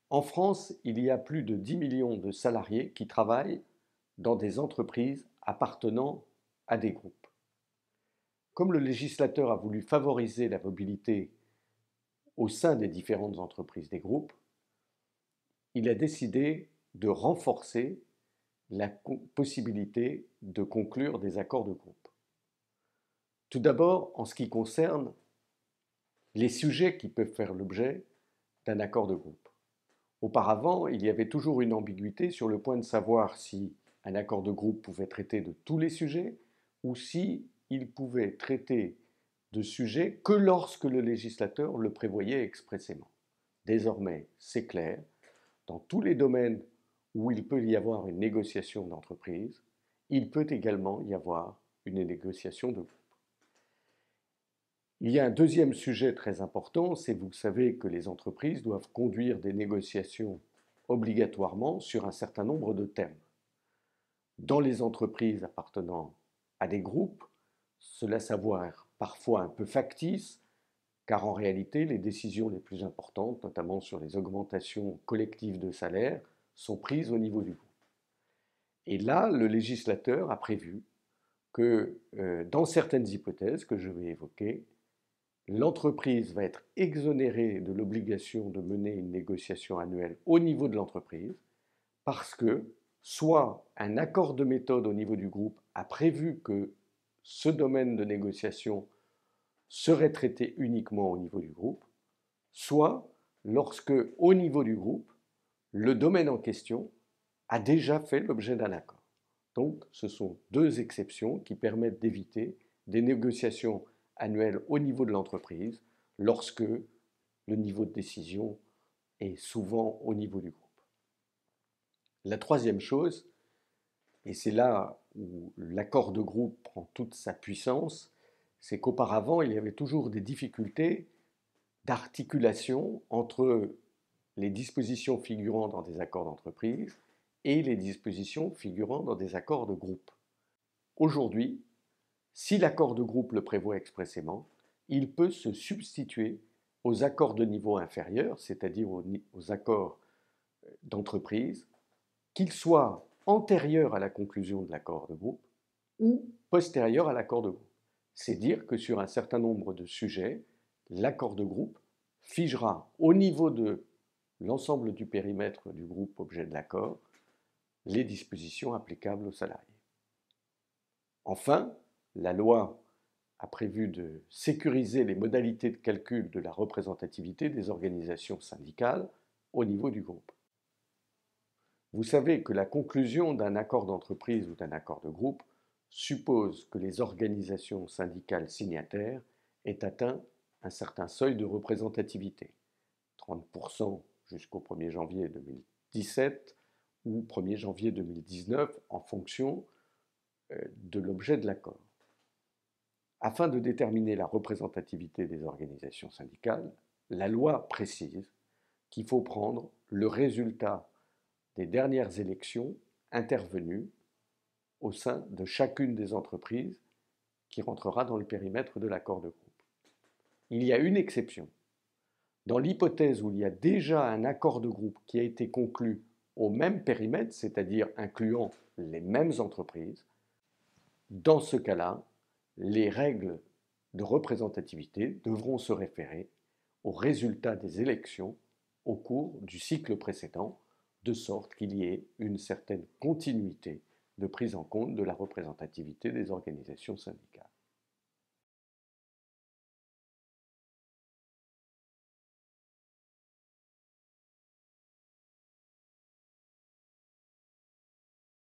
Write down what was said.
En France, il y a plus de 10 millions de salariés qui travaillent dans des entreprises appartenant à des groupes. Comme le législateur a voulu favoriser la mobilité au sein des différentes entreprises des groupes, il a décidé de renforcer la possibilité de conclure des accords de groupe. Tout d'abord, en ce qui concerne les sujets qui peuvent faire l'objet d'un accord de groupe. Auparavant, il y avait toujours une ambiguïté sur le point de savoir si un accord de groupe pouvait traiter de tous les sujets ou si il pouvait traiter de sujets que lorsque le législateur le prévoyait expressément. Désormais, c'est clair, dans tous les domaines où il peut y avoir une négociation d'entreprise, il peut également y avoir une négociation de groupe. Il y a un deuxième sujet très important, c'est vous savez que les entreprises doivent conduire des négociations obligatoirement sur un certain nombre de thèmes. Dans les entreprises appartenant à des groupes, cela s'avère parfois un peu factice, car en réalité, les décisions les plus importantes, notamment sur les augmentations collectives de salaire, sont prises au niveau du groupe. Et là, le législateur a prévu que dans certaines hypothèses que je vais évoquer, l'entreprise va être exonérée de l'obligation de mener une négociation annuelle au niveau de l'entreprise parce que soit un accord de méthode au niveau du groupe a prévu que ce domaine de négociation serait traité uniquement au niveau du groupe, soit lorsque, au niveau du groupe, le domaine en question a déjà fait l'objet d'un accord. Donc, ce sont deux exceptions qui permettent d'éviter des négociations annuelles au niveau de l'entreprise lorsque le niveau de décision est souvent au niveau du groupe. La troisième chose, et c'est là où l'accord de groupe prend toute sa puissance, c'est qu'auparavant, il y avait toujours des difficultés d'articulation entre les dispositions figurant dans des accords d'entreprise et les dispositions figurant dans des accords de groupe. Aujourd'hui, si l'accord de groupe le prévoit expressément, il peut se substituer aux accords de niveau inférieur, c'est-à-dire aux accords d'entreprise, qu'ils soient antérieurs à la conclusion de l'accord de groupe ou postérieurs à l'accord de groupe. C'est dire que sur un certain nombre de sujets, l'accord de groupe figera au niveau de l'ensemble du périmètre du groupe objet de l'accord les dispositions applicables aux salariés. Enfin, la loi a prévu de sécuriser les modalités de calcul de la représentativité des organisations syndicales au niveau du groupe. Vous savez que la conclusion d'un accord d'entreprise ou d'un accord de groupe suppose que les organisations syndicales signataires aient atteint un certain seuil de représentativité, 30% jusqu'au 1er janvier 2017 ou 1er janvier 2019 en fonction de l'objet de l'accord. Afin de déterminer la représentativité des organisations syndicales, la loi précise qu'il faut prendre le résultat des dernières élections intervenues au sein de chacune des entreprises qui rentrera dans le périmètre de l'accord de groupe. Il y a une exception. Dans l'hypothèse où il y a déjà un accord de groupe qui a été conclu au même périmètre, c'est-à-dire incluant les mêmes entreprises, dans ce cas-là, les règles de représentativité devront se référer aux résultats des élections au cours du cycle précédent, de sorte qu'il y ait une certaine continuité de prise en compte de la représentativité des organisations syndicales.